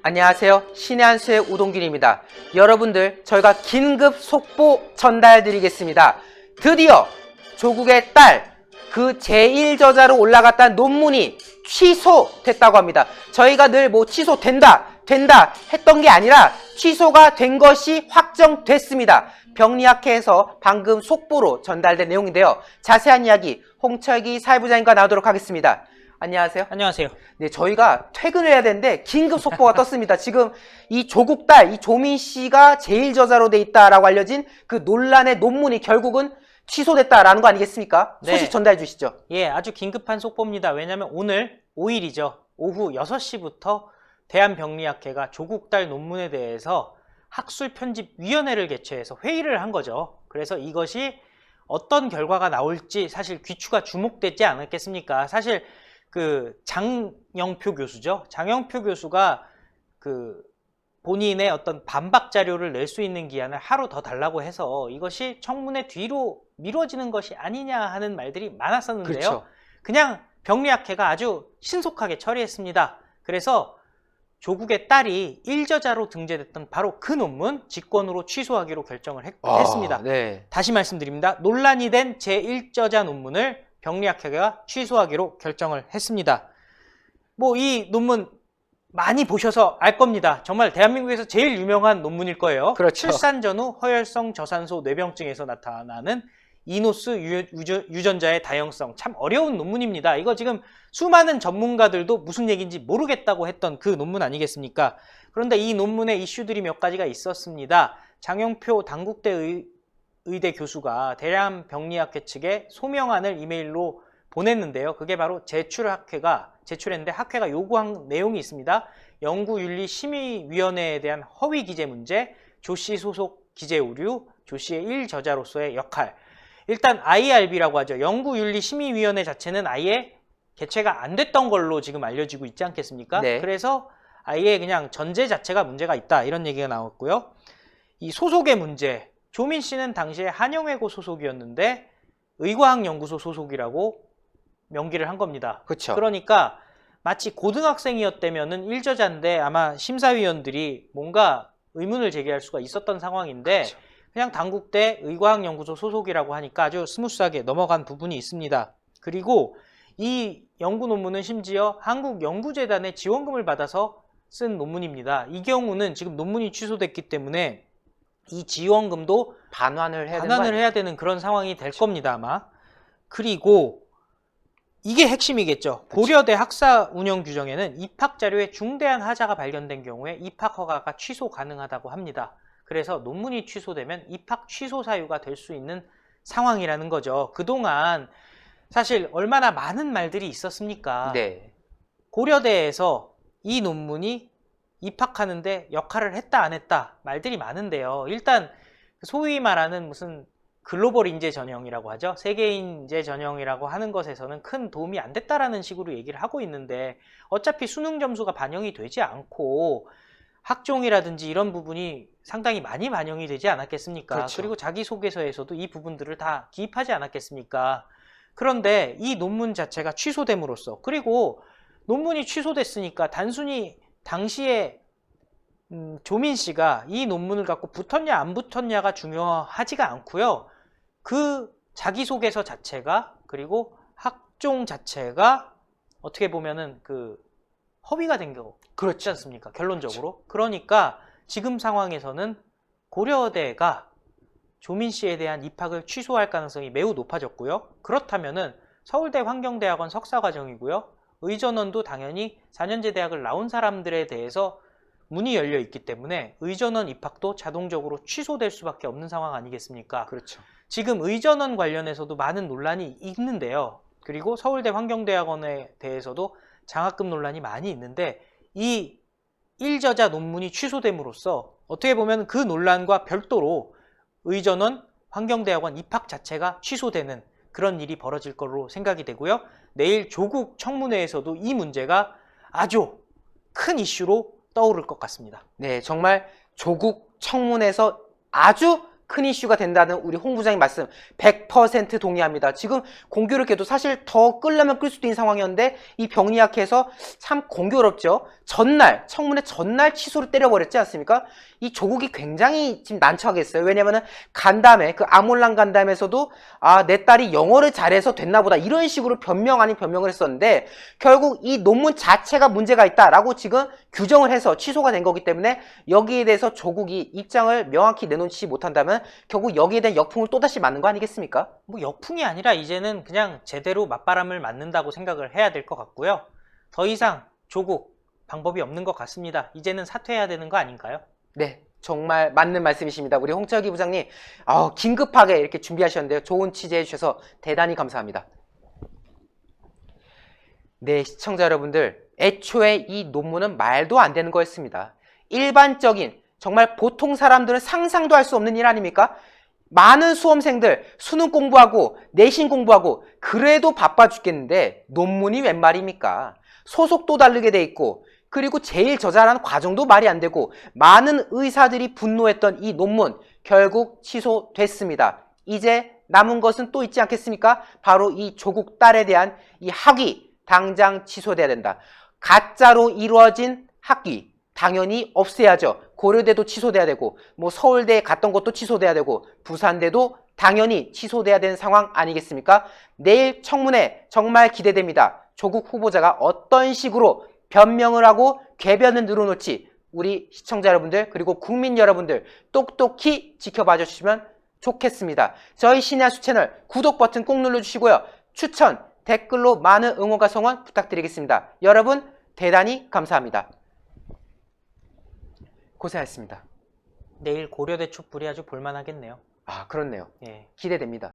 안녕하세요. 신의 한 수의 우동균입니다. 여러분들, 저희가 긴급 속보 전달드리겠습니다. 드디어 조국의 딸, 그 제1저자로 올라갔다는 논문이 취소됐다고 합니다. 저희가 늘 취소된다 했던 게 아니라 취소가 된 것이 확정됐습니다. 병리학회에서 방금 속보로 전달된 내용인데요. 자세한 이야기 홍철기 사회부장님과 나누도록 하겠습니다. 안녕하세요. 안녕하세요. 네, 저희가 퇴근을 해야 되는데 긴급 속보가 떴습니다. 지금 이 조국 딸, 이 조민 씨가 제1저자로 돼 있다라고 알려진 그 논란의 논문이 결국은 취소됐다라는 거 아니겠습니까? 네. 소식 전달해 주시죠. 예, 아주 긴급한 속보입니다. 왜냐하면 오늘 5일이죠. 오후 6시부터 대한병리학회가 조국 딸 논문에 대해서 학술편집위원회를 개최해서 회의를 한 거죠. 그래서 이것이 어떤 결과가 나올지 사실 귀추가 주목되지 않았겠습니까? 사실 그 장영표 교수죠. 장영표 교수가 그 본인의 어떤 반박 자료를 낼 수 있는 기한을 하루 더 달라고 해서 이것이 청문회 뒤로 미뤄지는 것이 아니냐 하는 말들이 많았었는데요. 그렇죠. 그냥 병리학회가 아주 신속하게 처리했습니다. 그래서 조국의 딸이 1저자로 등재됐던 바로 그 논문 직권으로 취소하기로 결정을 했습니다. 네. 다시 말씀드립니다. 논란이 된 제1저자 논문을 병리학회가 취소하기로 결정을 했습니다. 이 논문 많이 보셔서 알 겁니다. 정말 대한민국에서 제일 유명한 논문일 거예요. 그렇죠. 출산 전후 허혈성 저산소 뇌병증에서 나타나는 이노스 유전자의 다형성. 참 어려운 논문입니다. 이거 지금 수많은 전문가들도 무슨 얘기인지 모르겠다고 했던 그 논문 아니겠습니까? 그런데 이 논문의 이슈들이 몇 가지가 있었습니다. 장영표 당국대 의대 교수가 대한병리학회 측에 소명안을 이메일로 보냈는데요. 그게 바로 제출했는데 학회가 요구한 내용이 있습니다. 연구윤리심의위원회에 대한 허위 기재 문제, 조씨 소속 기재 오류, 조씨의 1저자로서의 역할. 일단 IRB라고 하죠. 연구윤리심의위원회 자체는 아예 개최가 안 됐던 걸로 지금 알려지고 있지 않겠습니까? 네. 그래서 아예 그냥 전제 자체가 문제가 있다 이런 얘기가 나왔고요. 이 소속의 문제. 조민 씨는 당시에 한영외고 소속이었는데 의과학연구소 소속이라고 명기를 한 겁니다. 그렇죠. 그러니까 마치 고등학생이었다면은 1저자인데 아마 심사위원들이 뭔가 의문을 제기할 수가 있었던 상황인데 그렇죠. 그냥 당국대 의과학연구소 소속이라고 하니까 아주 스무스하게 넘어간 부분이 있습니다. 그리고 이 연구 논문은 심지어 한국연구재단의 지원금을 받아서 쓴 논문입니다. 이 경우는 지금 논문이 취소됐기 때문에 이 지원금도 반환을 해야 되는 그런 상황이 될 겁니다, 아마. 그리고 이게 핵심이겠죠. 고려대 학사 운영 규정에는 입학 자료에 중대한 하자가 발견된 경우에 입학 허가가 취소 가능하다고 합니다. 그래서 논문이 취소되면 입학 취소 사유가 될 수 있는 상황이라는 거죠. 그동안 사실 얼마나 많은 말들이 있었습니까? 네. 고려대에서 이 논문이 입학하는데 역할을 했다 안 했다 말들이 많은데요. 일단 소위 말하는 무슨 글로벌 인재 전형이라고 하죠. 세계 인재 전형이라고 하는 것에서는 큰 도움이 안 됐다라는 식으로 얘기를 하고 있는데 어차피 수능 점수가 반영이 되지 않고 학종이라든지 이런 부분이 상당히 많이 반영이 되지 않았겠습니까? 그렇죠. 그리고 자기소개서에서도 이 부분들을 다 기입하지 않았겠습니까? 그런데 이 논문 자체가 취소됨으로써 그리고 논문이 취소됐으니까 단순히 당시에 조민 씨가 이 논문을 갖고 붙었냐 안 붙었냐가 중요하지가 않고요. 그 자기소개서 자체가 그리고 학종 자체가 어떻게 보면은 그 허위가 된 거 그렇지 않습니까? 결론적으로. 그렇죠. 그러니까 지금 상황에서는 고려대가 조민 씨에 대한 입학을 취소할 가능성이 매우 높아졌고요. 그렇다면은 서울대 환경대학원 석사과정이고요. 의전원도 당연히 4년제 대학을 나온 사람들에 대해서 문이 열려 있기 때문에 의전원 입학도 자동적으로 취소될 수밖에 없는 상황 아니겠습니까? 그렇죠. 지금 지금 의전원 관련해서도 많은 논란이 있는데요. 그리고 서울대 환경대학원에 대해서도 장학금 논란이 많이 있는데 이 1저자 논문이 취소됨으로써 어떻게 보면 그 논란과 별도로 의전원 환경대학원 입학 자체가 취소되는 그런 일이 벌어질 걸로 생각이 되고요. 내일 조국 청문회에서도 이 문제가 아주 큰 이슈로 떠오를 것 같습니다. 네, 정말 조국 청문회에서 아주 큰 이슈가 된다는 우리 홍 부장님 말씀 100% 동의합니다. 지금 공교롭게도 사실 더 끌려면 끌 수도 있는 상황이었는데 이 병리학회에서 참 공교롭죠. 전날, 청문회 전날 취소를 때려버렸지 않습니까? 이 조국이 굉장히 지금 난처하겠어요. 왜냐면은 간담회, 그 아몰랑 간담회에서도 내 딸이 영어를 잘해서 됐나 보다 이런 식으로 변명 아닌 변명을 했었는데 결국 이 논문 자체가 문제가 있다라고 지금 규정을 해서 취소가 된 거기 때문에 여기에 대해서 조국이 입장을 명확히 내놓지 못한다면 결국 여기에 대한 역풍을 또다시 맞는 거 아니겠습니까? 뭐 역풍이 아니라 이제는 그냥 제대로 맞바람을 맞는다고 생각을 해야 될 것 같고요. 더 이상 조국 방법이 없는 것 같습니다. 이제는 사퇴해야 되는 거 아닌가요? 네, 정말 맞는 말씀이십니다. 우리 홍철기 부장님 긴급하게 이렇게 준비하셨는데요. 좋은 취재해 주셔서 대단히 감사합니다. 네, 시청자 여러분들, 애초에 이 논문은 말도 안 되는 거였습니다. 일반적인 정말 보통 사람들은 상상도 할 수 없는 일 아닙니까? 많은 수험생들 수능 공부하고 내신 공부하고 그래도 바빠 죽겠는데 논문이 웬 말입니까? 소속도 다르게 돼 있고 그리고 제일 저자라는 과정도 말이 안 되고 많은 의사들이 분노했던 이 논문 결국 취소됐습니다. 이제 남은 것은 또 있지 않겠습니까? 바로 이 조국 딸에 대한 이 학위 당장 취소돼야 된다. 가짜로 이루어진 학위 당연히 없애야죠. 고려대도 취소돼야 되고 뭐 서울대에 갔던 것도 취소돼야 되고 부산대도 당연히 취소돼야 되는 상황 아니겠습니까? 내일 청문회 정말 기대됩니다. 조국 후보자가 어떤 식으로 변명을 하고 궤변을 늘어놓을지 우리 시청자 여러분들 그리고 국민 여러분들 똑똑히 지켜봐 주시면 좋겠습니다. 저희 신의 한수 채널 구독 버튼 꼭 눌러주시고요. 추천, 댓글로 많은 응원과 성원 부탁드리겠습니다. 여러분 대단히 감사합니다. 고생하셨습니다. 내일 고려대 촛불이 아주 볼만하겠네요. 그렇네요. 예. 기대됩니다.